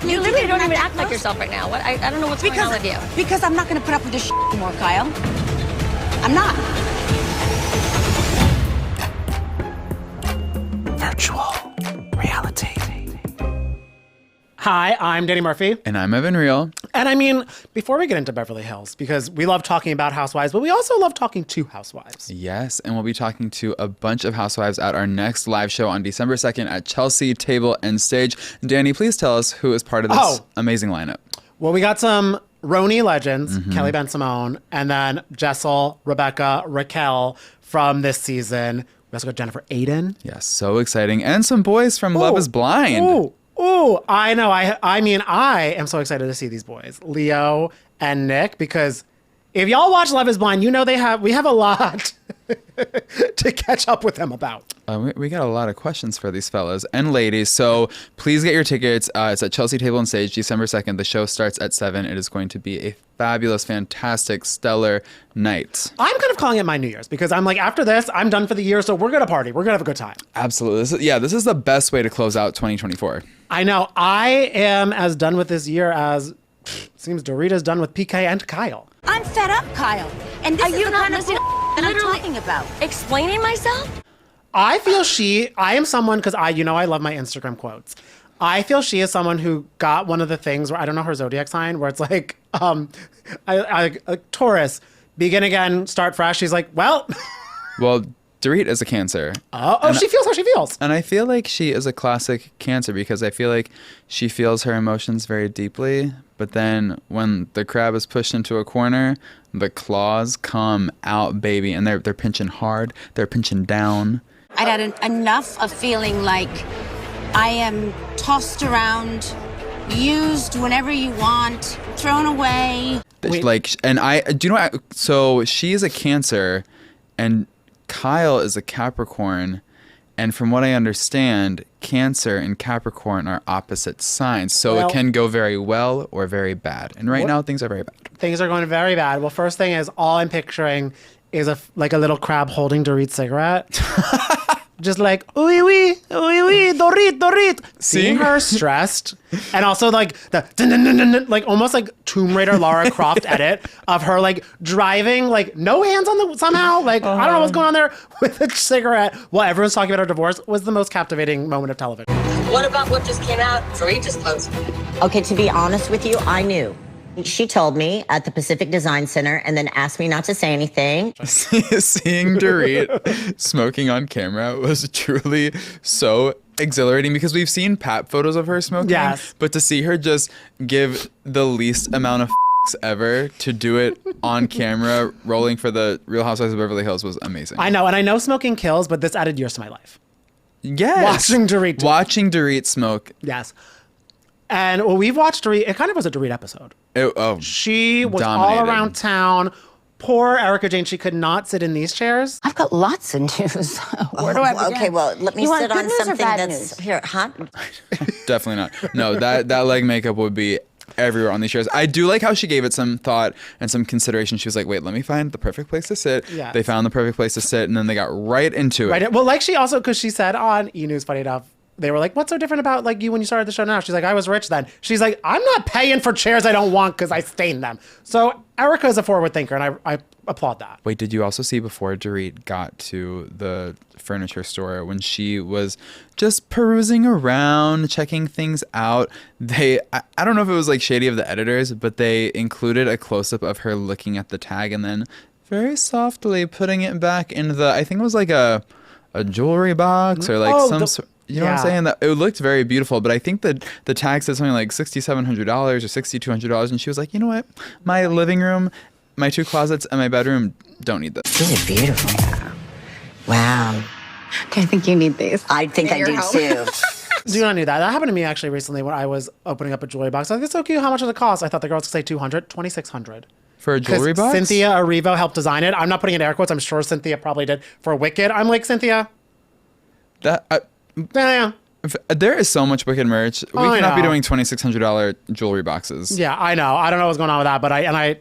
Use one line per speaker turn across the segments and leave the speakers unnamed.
You literally don't even act like yourself right now. What? I don't know what's going on with you.
Because I'm not going to put up with this shit anymore, Kyle. I'm not.
Virtual reality.
Hi, I'm Danny Murphy.
And I'm Evan Real.
And I mean, before we get into Beverly Hills, because we love talking about housewives, but we also love talking to housewives.
Yes, and we'll be talking to a bunch of housewives at our next live show on December 2nd at Chelsea Table and Stage. Danny, please tell us who is part of this amazing lineup.
Well, we got some RHOBH legends, Kelly Ben Simone, and then Jessel, Rebecca, Raquel from this season. We also got Jennifer Aiden.
Yes, so exciting. And some boys from Love is Blind.
Ooh, I know. I mean, I am so excited to see these boys, Leo and Nick, because if y'all watch Love is Blind, you know we have a lot to catch up with them about.
We got a lot of questions for these fellas and ladies, so please get your tickets. It's at Chelsea Table and Stage, December 2nd. The show starts at 7. It is going to be a fabulous, fantastic, stellar night.
I'm kind of calling it my New Year's because I'm like, after this, I'm done for the year, so we're going to party. We're going to have a good time.
Absolutely. This is the best way to close out 2024.
I know. I am as done with this year as seems Dorit is done with PK and Kyle.
I'm fed up, Kyle. And this is the kind of that I'm talking about.
Explaining myself?
I feel I am someone, because I love my Instagram quotes. I feel she is someone who got one of the things where, I don't know her zodiac sign, where it's like, Taurus, begin again, start fresh. She's like, well.
Well, Dorit is a Cancer.
She feels how she feels.
And I feel like she is a classic Cancer because I feel like she feels her emotions very deeply. But then when the crab is pushed into a corner, the claws come out, baby. And they're pinching hard. They're pinching down.
I'd had enough of feeling like I am tossed around, used whenever you want, thrown away.
So she is a Cancer and Kyle is a Capricorn. And from what I understand, Cancer and Capricorn are opposite signs. So it can go very well or very bad. And right now, things are very bad.
Things are going very bad. Well, first thing is, all I'm picturing is a little crab holding Dorit's cigarette. Just like, oui, oui, oui, oui, Dorit. Seeing her stressed. And also like the like almost like Tomb Raider Lara Croft edit of her like driving, like no hands on the, somehow. Like, I don't know what's going on there with a cigarette while everyone's talking about her divorce was the most captivating moment of television.
What about what just came out? Dorit just posted.
Okay, to be honest with you, I knew. She told me at the Pacific Design Center and then asked me not to say anything.
Seeing Dorit smoking on camera was truly so exhilarating because we've seen pap photos of her smoking.
Yes.
But to see her just give the least amount of ever to do it on camera, rolling for the Real Housewives of Beverly Hills was amazing.
I know, and I know smoking kills, but this added years to my life.
Yes.
Watching Dorit
smoke.
Yes. And we've watched Dorit. It kind of was a Dorit episode. She was
dominated.
all around town. Poor Erica Jane. She could not sit in these chairs.
I've got lots of news. Where do I begin?
Okay, well, let me sit on something that's
news?
here, huh?
Definitely not. No, that leg makeup would be everywhere on these chairs. I do like how she gave it some thought and some consideration. She was like, wait, let me find the perfect place to sit.
Yes.
They found the perfect place to sit, and then they got right into it.
Right. Well, like she also, because she said on E! News, funny enough, they were like, what's so different about like you when you started the show now? She's like, I was rich then. She's like, I'm not paying for chairs I don't want because I stained them. So Erica is a forward thinker, and I applaud that.
Wait, did you also see before Dorit got to the furniture store when she was just perusing around, checking things out? I don't know if it was like shady of the editors, but they included a close-up of her looking at the tag and then very softly putting it back into the, I think it was like a jewelry box or like you know what I'm saying? That it looked very beautiful, but I think that the tag said something like $6,700 or $6,200, and she was like, you know what? My living room, my 2 closets, and my bedroom don't need this.
These are beautiful. Wow.
Okay, I think you need these.
I think I do too.
Do not need that. That happened to me actually recently when I was opening up a jewelry box. I was like, it's so cute. How much does it cost? I thought the girl was going to say $200, $2,600.
For a jewelry box?
Cynthia Erivo helped design it. I'm not putting in air quotes. I'm sure Cynthia probably did for Wicked. I'm like, Cynthia.
There is so much Wicked merch. We cannot be doing $2,600 jewelry boxes.
Yeah, I know. I don't know what's going on with that, but I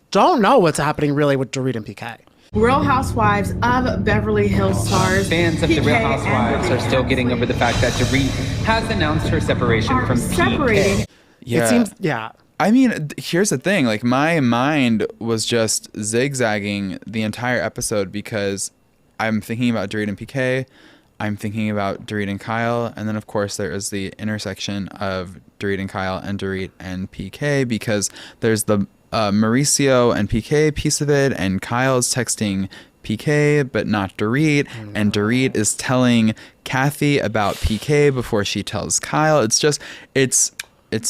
don't know what's happening really with Dorit and PK.
Real Housewives of Beverly Hills stars.
Fans of The Real Housewives are still getting over the fact that Dorit has announced her separation from PK.
It seems, yeah.
I mean, here's the thing. Like, my mind was just zigzagging the entire episode because I'm thinking about Dorit and PK. I'm thinking about Dorit and Kyle. And then, of course, there is the intersection of Dorit and Kyle and Dorit and PK because there's the Mauricio and PK piece of it. And Kyle's texting PK, but not Dorit. And Dorit is telling Kathy about PK before she tells Kyle. It's just, it's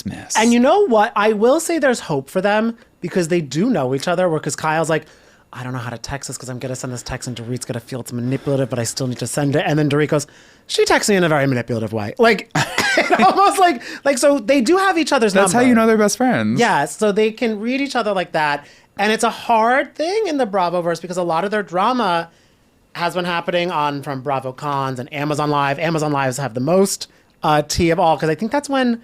mess.
And you know what? I will say there's hope for them because they do know each other. Because Kyle's like, I don't know how to text this because I'm going to send this text and Dorit's going to feel it's manipulative, but I still need to send it. And then Dorit goes, she texts me in a very manipulative way. Like, almost like, so they do have each other's number.
That's how you know they're best friends.
Yeah, so they can read each other like that. And it's a hard thing in the Bravoverse because a lot of their drama has been happening from Bravo Cons and Amazon Live. Amazon Lives have the most tea of all because I think that's when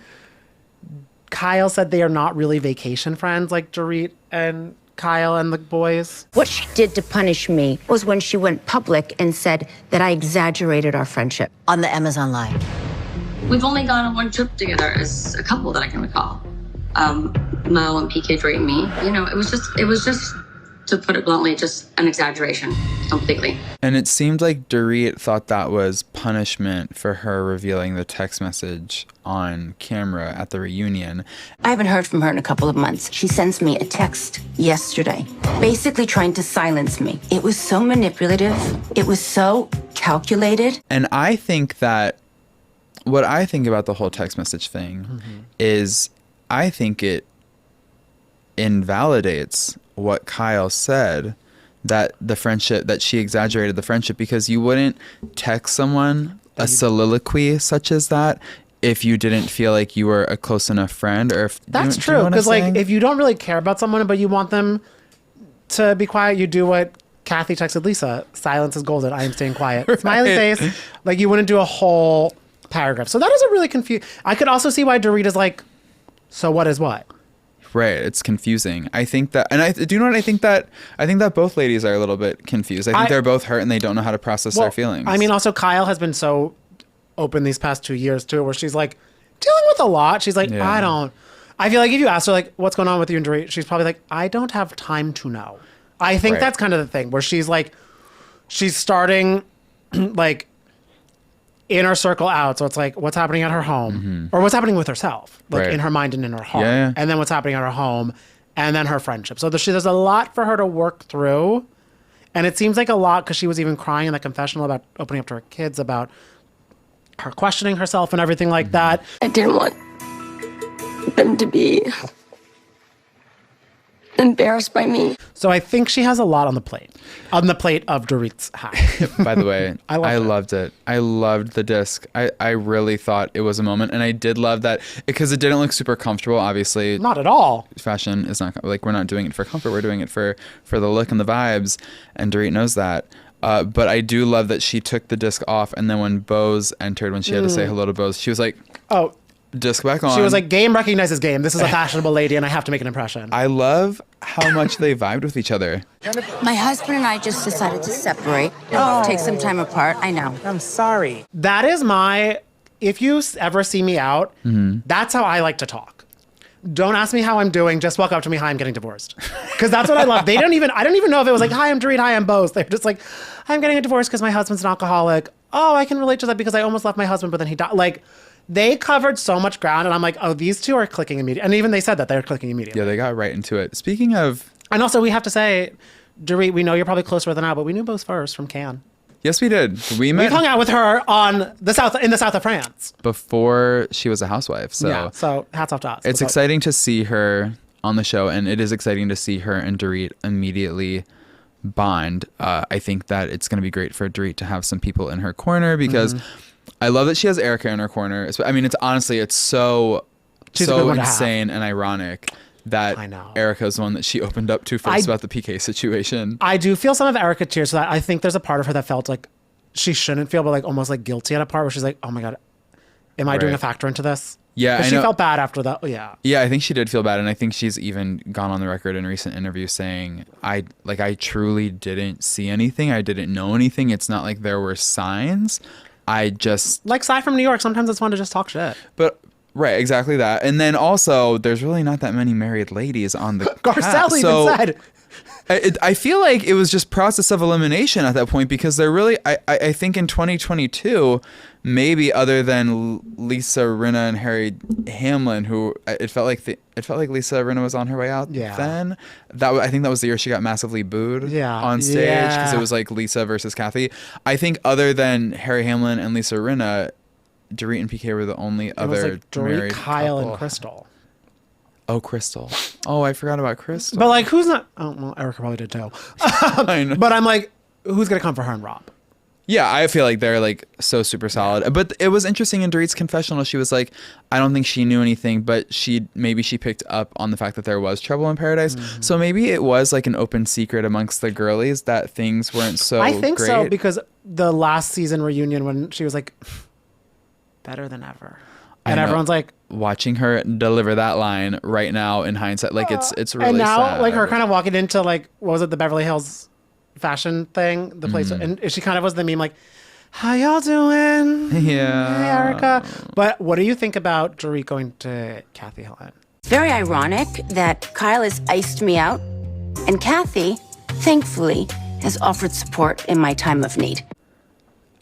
Kyle said they are not really vacation friends like Dorit and Kyle and the boys.
What she did to punish me was when she went public and said that I exaggerated our friendship.
On the Amazon Live.
We've only gone on one trip together as a couple that I can recall. Mo and PK, Dorit and me. You know, it was just, to put it bluntly, just an exaggeration completely.
And it seemed like Dorit thought that was punishment for her revealing the text message on camera at the reunion.
I haven't heard from her in a couple of months. She sends me a text yesterday, basically trying to silence me. It was so manipulative. It was so calculated.
And I think that what I think about the whole text message thing is I think it invalidates what Kyle said, that the friendship, that she exaggerated the friendship, because you wouldn't text someone a soliloquy such as that if you didn't feel like you were a close enough friend. Or if
That's
do you know
true,
what I'm
because like
saying?
if you don't really care about someone but you want them to be quiet, you do what Kathy texted Lisa: silence is golden, I am staying quiet. Smiley face. Like, you wouldn't do a whole paragraph. So that is a really confused. I could also see why Dorit is like, so what is what?
Right, it's confusing. I think that, and I do you know what I think that both ladies are a little bit confused. I think they're both hurt and they don't know how to process their feelings.
I mean, also Kyle has been so open these past 2 years too, where she's like dealing with a lot. She's like,
Yeah.
I feel like if you ask her like, what's going on with you and Dorit, she's probably like, I don't have time to know. I think
Right.
that's kind of the thing where she's like, she's starting like inner circle out. So it's like what's happening at her home or what's happening with herself, like
Right.
in her mind and in her heart.
Yeah.
And then what's happening at her home and then her friendship. So there's a lot for her to work through. And it seems like a lot because she was even crying in the confessional about opening up to her kids about her questioning herself and everything like that.
I didn't want them to be embarrassed by me.
So I think she has a lot on the plate of Dorit's hat.
By the way, I
loved
loved it. I loved the disc. I really thought it was a moment, and I did love that because it didn't look super comfortable. Obviously,
Not at all.
fashion is not like, we're not doing it for comfort. We're doing it for the look and the vibes, and Dorit knows that. But I do love that she took the disc off, and then when Bose entered, when she had to say hello to Bose, she was like,
Oh,
disc back on.
she was like, game recognizes game. This is a fashionable lady and I have to make an impression.
I love how much they vibed with each other.
My husband and I just decided to separate, take some time apart. I know.
I'm sorry.
That is if you ever see me out, that's how I like to talk. Don't ask me how I'm doing. Just walk up to me, hi, I'm getting divorced. Because that's what I love. I don't even know if it was like, hi, I'm Dorit, hi, I'm Bose. They're just like, I'm getting a divorce because my husband's an alcoholic. Oh, I can relate to that because I almost left my husband, but then he died. Like, they covered so much ground, and I'm like, oh, these two are clicking immediately. And even they said that they're clicking immediately.
Yeah, they got right into it. Speaking of...
And also, we have to say, Dorit, we know you're probably closer than now, but we knew Bose first from Cannes.
Yes, we did. We
We've hung out with her in the south of France.
before she was a housewife. So
yeah, so hats off to us.
it's exciting to see her on the show, and it is exciting to see her and Dorit immediately bond. I think that it's going to be great for Dorit to have some people in her corner because I love that she has Erica in her corner. I mean, it's so
She's a good one to have.
insane and ironic that
I know.
Erica's the one that she opened up to first about the PK situation.
I do feel some of Erica tears for that. I think there's a part of her that felt like she shouldn't feel, but like almost like guilty at a part where she's like, oh my God, am I doing
Right.
a factor into this?
Yeah,
'Cause
I
she
know.
felt bad after that. Yeah.
Yeah, I think she did feel bad, and I think she's even gone on the record in recent interviews saying, I truly didn't see anything. I didn't know anything. It's not like there were signs. I just...
Like Cy from New York, sometimes it's fun to just talk shit.
But Right, exactly that. And then also, there's really not that many married ladies on the
Garcelle even said.
I feel like it was just process of elimination at that point because they're really, I think in 2022, maybe other than Lisa Rinna and Harry Hamlin, who it felt like Lisa Rinna was on her way out. Then I think that was the year she got massively booed on stage because it was like Lisa versus Kathy. I think other than Harry Hamlin and Lisa Rinna, Dorit and PK were the only other
was like Dorit,
married
Kyle,
couple.
and Crystal.
Oh, Crystal. Oh, I forgot about Crystal.
But like, who's not? Oh, well, Erica probably did too.
I know.
But I'm like, who's gonna come for her and Rob?
Yeah, I feel like they're like so super solid. But it was interesting in Dorit's confessional. She was like, I don't think she knew anything, but maybe she picked up on the fact that there was trouble in paradise. Mm-hmm. So maybe it was like an open secret amongst the girlies that things weren't so
I think
great.
so because the last season reunion when she was like, better than ever. And everyone's like,
watching her deliver that line right now in hindsight, like it's really
and now
sad.
like her kind of walking into like, what was it, the Beverly Hills fashion thing, the place, and she kind of was the meme like, how y'all doing?
Yeah.
Hey, Erica. But what do you think about Dorit going to Kathy Hilton?
It's very ironic that Kyle has iced me out, and Kathy, thankfully, has offered support in my time of need.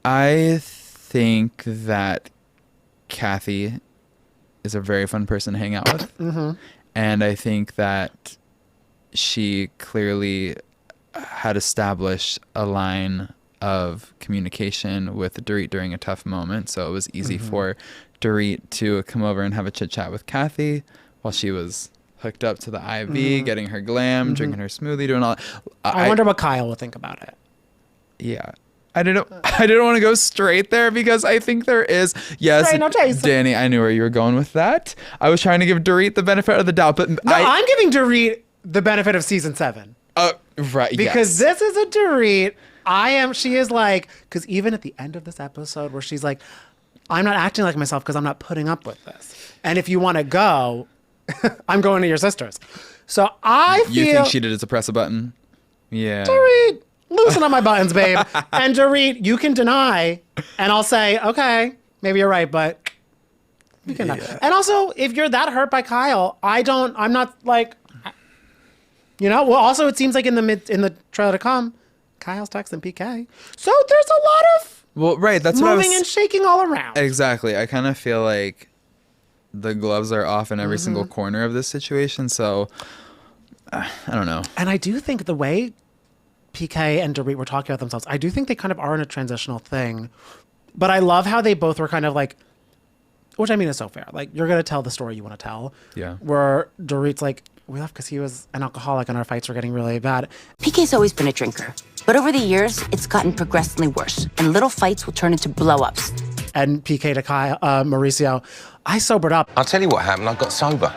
I think that Kathy is a very fun person to hang out with. Mm-hmm. And I think that she clearly had established a line of communication with Dorit during a tough moment. So it was easy for Dorit to come over and have a chit chat with Kathy while she was hooked up to the IV, getting her glam, drinking her smoothie, doing all that.
I wonder what Kyle will think about it.
Yeah. I didn't want to go straight there because I think there is. Yes,
Straight, no chase.
Danny, I knew where you were going with that. I was trying to give Dorit the benefit of the doubt, but
I'm giving Dorit the benefit of season 7.
Right,
because this is a Dorit. She is like, because even at the end of this episode where she's like, I'm not acting like myself because I'm not putting up with this. And if you want to go, I'm going to your sister's. So I feel.
You think she did it to press a button? Yeah.
Dorit, loosen up my buttons, babe. And Dorit, you can deny, and I'll say, okay, maybe you're right, but you can deny. And also, if you're that hurt by Kyle, I'm not like, well, also it seems like in the trailer to come, Kyle's texting PK. So there's a lot of
that's what I was
moving and shaking all around.
Exactly. I kind of feel like the gloves are off in every single corner of this situation. So I don't know.
And I do think the way PK and Dorit were talking about themselves, I do think they kind of are in a transitional thing. But I love how they both were kind of like, which I mean is so fair. Like, you're going to tell the story you want to tell.
Yeah.
Where Dorit's like, we left because he was an alcoholic and our fights were getting really bad.
PK's always been a drinker, but over the years, it's gotten progressively worse, and little fights will turn into blow-ups.
And PK to Kyle, Mauricio, I sobered up.
I'll tell you what happened. I got sober.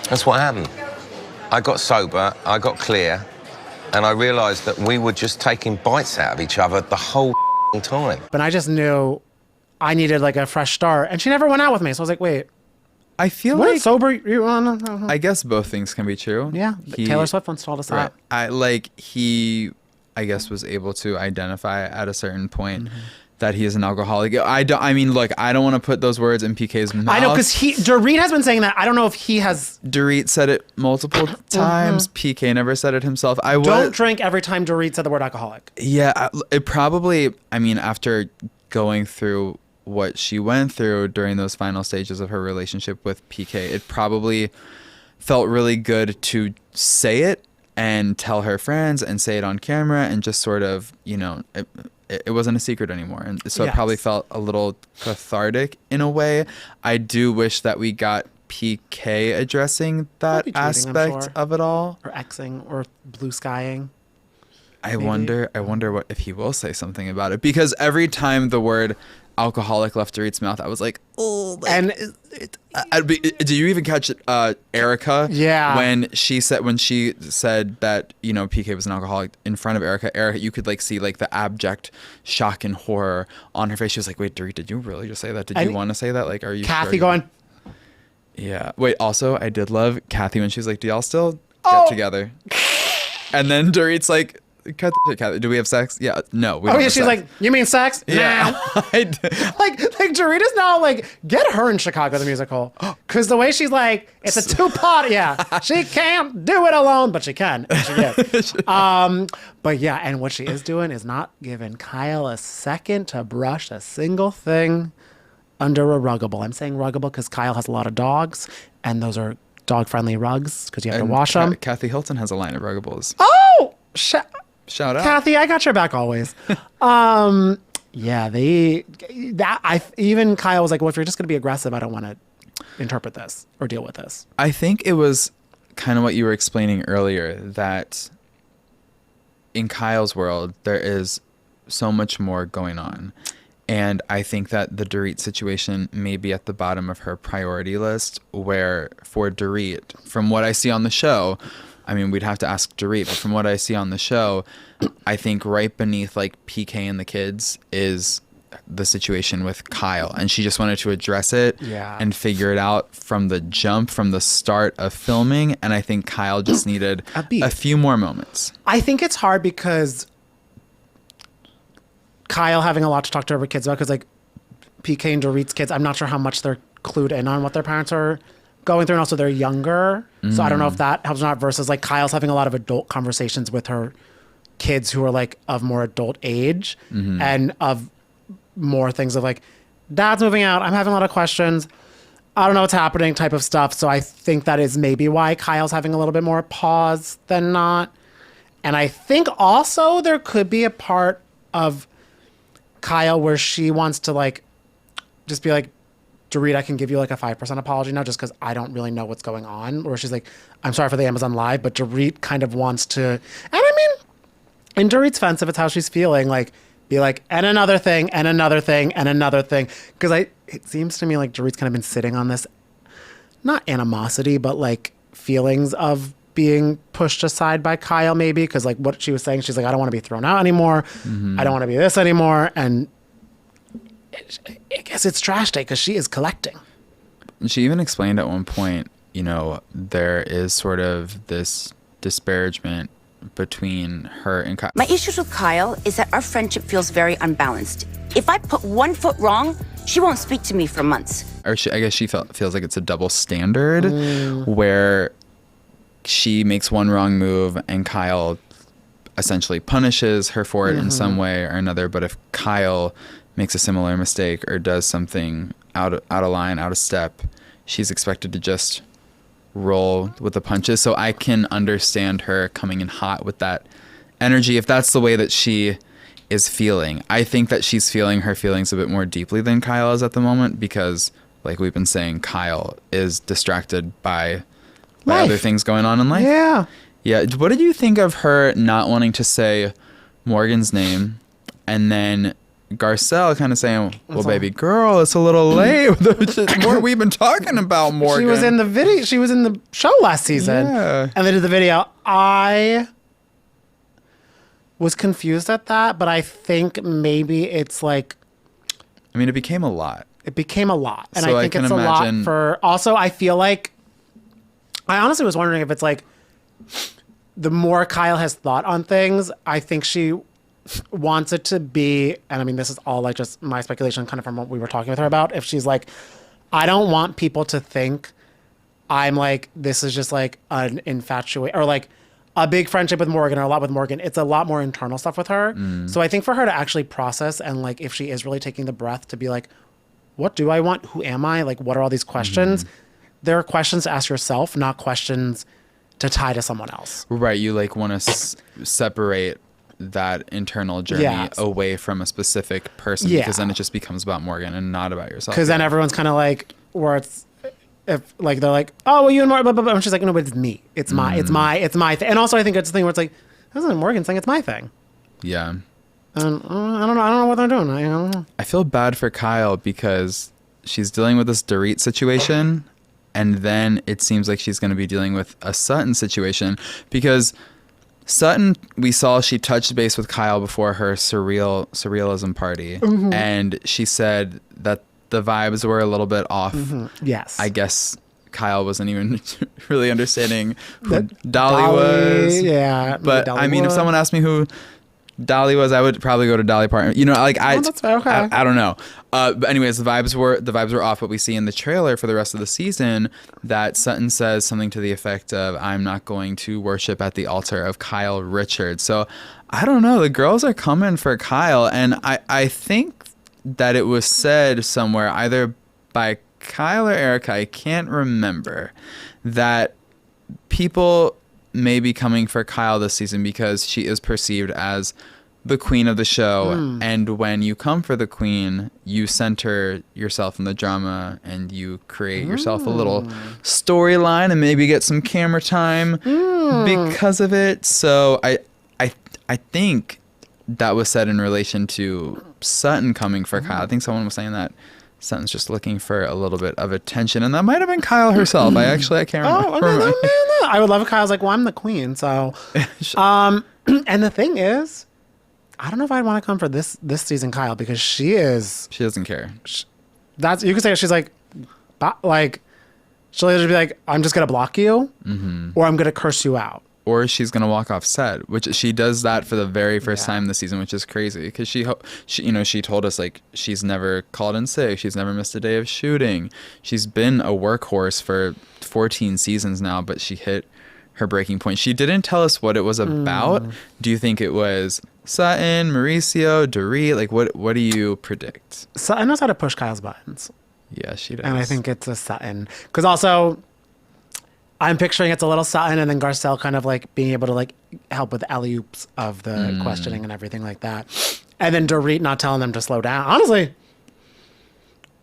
That's what happened. I got sober, I got clear, and I realised that we were just taking bites out of each other the whole time.
But I just knew I needed like a fresh start, and she never went out with me. So I was like, wait.
I feel
what
like
sober you on?
I guess both things can be true.
Yeah, Taylor Swift once told us that.
He was able to identify at a certain point that he is an alcoholic. I don't want to put those words in PK's mouth.
I know, because Dorit has been saying that. I don't know if he has.
Dorit said it multiple times. PK never said it himself.
Don't drink every time Dorit said the word alcoholic.
Yeah, it probably. I mean, after going through what she went through during those final stages of her relationship with PK, it probably felt really good to say it and tell her friends and say it on camera and just sort of, it wasn't a secret anymore. And so It probably felt a little cathartic in a way. I do wish that we got PK addressing that aspect of it all.
Or Xing or blue skying.
I wonder what if he will say something about it, because every time the word alcoholic left Dorit's mouth, I was like, oh.
And
do you even catch Erica?
Yeah.
When she said that PK was an alcoholic in front of Erica, you could like see like the abject shock and horror on her face. She was like, wait, Dorit, did you really just say that? Did you want to say that? Like, are you?
Kathy
sure
going.
Yeah. Wait. Also, I did love Kathy when she was like, do y'all still get together? And then Dorit's like, cut the shit, Kathy. Do we have sex? Yeah. No. We
Oh
don't
yeah,
have
she's
sex.
like, you mean sex?
Yeah.
Nah. like Dorit is now like, get her in Chicago the musical, because the way she's like, it's a two-part. Yeah, she can't do it alone, but she can. And she is. But yeah, and what she is doing is not giving Kyle a second to brush a single thing under a ruggable. I'm saying ruggable because Kyle has a lot of dogs, and those are dog-friendly rugs because you have to wash them.
Kathy Hilton has a line of ruggables.
Oh,
Shout out.
Kathy, I got your back always. Yeah, even Kyle was like, well, if you're just going to be aggressive, I don't want to interpret this or deal with this.
I think it was kind of what you were explaining earlier, that in Kyle's world, there is so much more going on. And I think that the Dorit situation may be at the bottom of her priority list, where for Dorit, from what I see on the show, I mean, we'd have to ask Dorit, but from what I see on the show, I think right beneath like PK and the kids is the situation with Kyle. And she just wanted to address it and figure it out from the jump, from the start of filming. And I think Kyle just needed a few more moments.
I think it's hard because Kyle having a lot to talk to her kids about, because like PK and Dorit's kids, I'm not sure how much they're clued in on what their parents are going through, and also they're younger. So I don't know if that helps or not, versus like Kyle's having a lot of adult conversations with her kids who are like of more adult age and of more things of like, dad's moving out, I'm having a lot of questions, I don't know what's happening type of stuff. So I think that is maybe why Kyle's having a little bit more pause than not. And I think also there could be a part of Kyle where she wants to like just be like, Dorit, I can give you like a 5% apology now just because I don't really know what's going on. Or she's like, I'm sorry for the Amazon Live, but Dorit kind of wants to, and I mean, in Dorit's fence, if it's how she's feeling, like, be like, and another thing, and another thing, and another thing. Because it seems to me like Dorit's kind of been sitting on this, not animosity, but like feelings of being pushed aside by Kyle maybe. Because like what she was saying, she's like, I don't want to be thrown out anymore. I don't want to be this anymore. And I guess it's trash day because she is collecting.
She even explained at one point, you know, there is sort of this disparagement between her and Kyle.
My issues with Kyle is that our friendship feels very unbalanced. If I put one foot wrong, she won't speak to me for months.
Or I guess she feels like it's a double standard where she makes one wrong move and Kyle essentially punishes her for it in some way or another. But if Kyle makes a similar mistake or does something out of line, out of step, she's expected to just roll with the punches. So I can understand her coming in hot with that energy if that's the way that she is feeling. I think that she's feeling her feelings a bit more deeply than Kyle is at the moment because, like we've been saying, Kyle is distracted by other things going on in life. Yeah. What did you think of her not wanting to say Morgan's name and then Garcelle kind of saying, well, baby girl, it's a little late. We've been talking about Morgan.
She was in the video. She was in the show last season.
Yeah.
And they did the video. I was confused at that, but I think maybe it's like,
I mean, it became a lot.
It became a lot. And
So
I think
I can
it's
imagine...
a lot for, also, I feel like, I honestly was wondering if it's like, the more Kyle has thought on things, I think she wants it to be, and I mean, this is all like just my speculation kind of from what we were talking with her about, if she's like, I don't want people to think I'm like, this is just like an infatuation or like a big friendship with Morgan or a lot with Morgan. It's a lot more internal stuff with her. So I think for her to actually process and like, if she is really taking the breath to be like, what do I want? Who am I? Like, what are all these questions? There are questions to ask yourself, not questions to tie to someone else.
Right. You like want to separate that internal journey away from a specific person because then it just becomes about Morgan and not about yourself.
Because then everyone's kind of like, where it's, if like they're like, oh, well, you and Morgan, blah, blah, blah. And she's like, no, but it's me. It's my thing. And also I think it's the thing where it's like, this isn't Morgan saying it's my thing.
Yeah.
I don't know what they're doing. I don't know.
I feel bad for Kyle because she's dealing with this Dorit situation and then it seems like she's going to be dealing with a Sutton situation because Sutton, we saw she touched base with Kyle before her surrealism party, and she said that the vibes were a little bit off.
Yes.
I guess Kyle wasn't even really understanding who Dolly was.
Yeah.
But
Dolly
I mean, if
Wood.
someone asked me who Dolly was, I would probably go to Dolly Parton. You know, like
that's fair, okay.
I don't know. But anyways, the vibes were off. But we see in the trailer for the rest of the season that Sutton says something to the effect of, "I'm not going to worship at the altar of Kyle Richards." So I don't know. The girls are coming for Kyle, and I think that it was said somewhere, either by Kyle or Erica, I can't remember, that people may be coming for Kyle this season because she is perceived as the queen of the show. And when you come for the queen, you center yourself in the drama and you create yourself a little storyline and maybe get some camera time because of it. So I think that was said in relation to Sutton coming for Kyle. I think someone was saying that Sutton's just looking for a little bit of attention, and that might have been Kyle herself. I can't remember.
No. I would love if Kyle's like, well, I'm the queen, so. And the thing is, I don't know if I'd want to come for this season, Kyle, because she
doesn't care.
That's, you could say she's like she'll either be like, I'm just gonna block you, or I'm gonna curse you out.
Or she's gonna walk off set, which she does that for the very first time this season, which is crazy because she told us like she's never called in sick, she's never missed a day of shooting, she's been a workhorse for 14 seasons now, but she hit her breaking point. She didn't tell us what it was about. Do you think it was Sutton, Mauricio, Dorit? Like what do you predict?
Sutton knows how to push Kyle's buttons.
Yeah, she does.
And I think it's a Sutton because also, I'm picturing it's a little Sutton and then Garcelle kind of like being able to like help with alley-oops of the questioning and everything like that. And then Dorit not telling them to slow down. Honestly.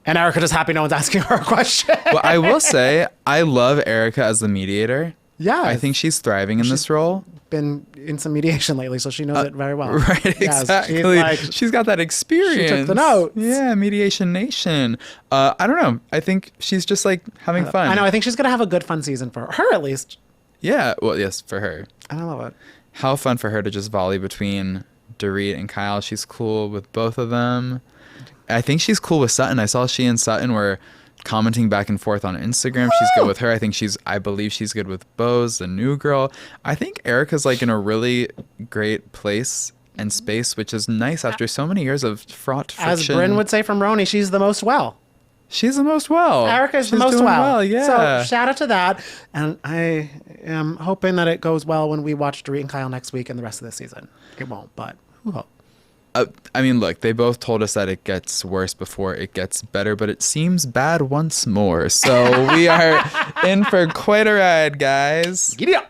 And Erica just happy no one's asking her a question.
Well, I will say, I love Erica as the mediator.
Yeah.
I think she's thriving in this role.
Been in some mediation lately, so she knows it very well.
Right,
Yes,
exactly. She's got that experience.
She took the notes.
Yeah, Mediation Nation. I don't know. I think she's just like having fun.
I know. I think she's going to have a good fun season for her at least.
Yeah. Well, yes, for her.
I love it.
How fun for her to just volley between Dorit and Kyle. She's cool with both of them. I think she's cool with Sutton. I saw she and Sutton were commenting back and forth on Instagram. She's good with her. I believe she's good with Bose, the new girl. I think Erica's like in a really great place and space, which is nice after so many years of fraught friction.
As Bryn would say from Roni, she's the most well.
She's the most well.
Erica's the
She's
most
doing
well.
Yeah.
So shout out to that. And I am hoping that it goes well when we watch Dorit and Kyle next week and the rest of the season. It won't, but who hope?
I mean, look, they both told us that it gets worse before it gets better, but it seems bad once more. So we are in for quite a ride, guys.
Giddy up.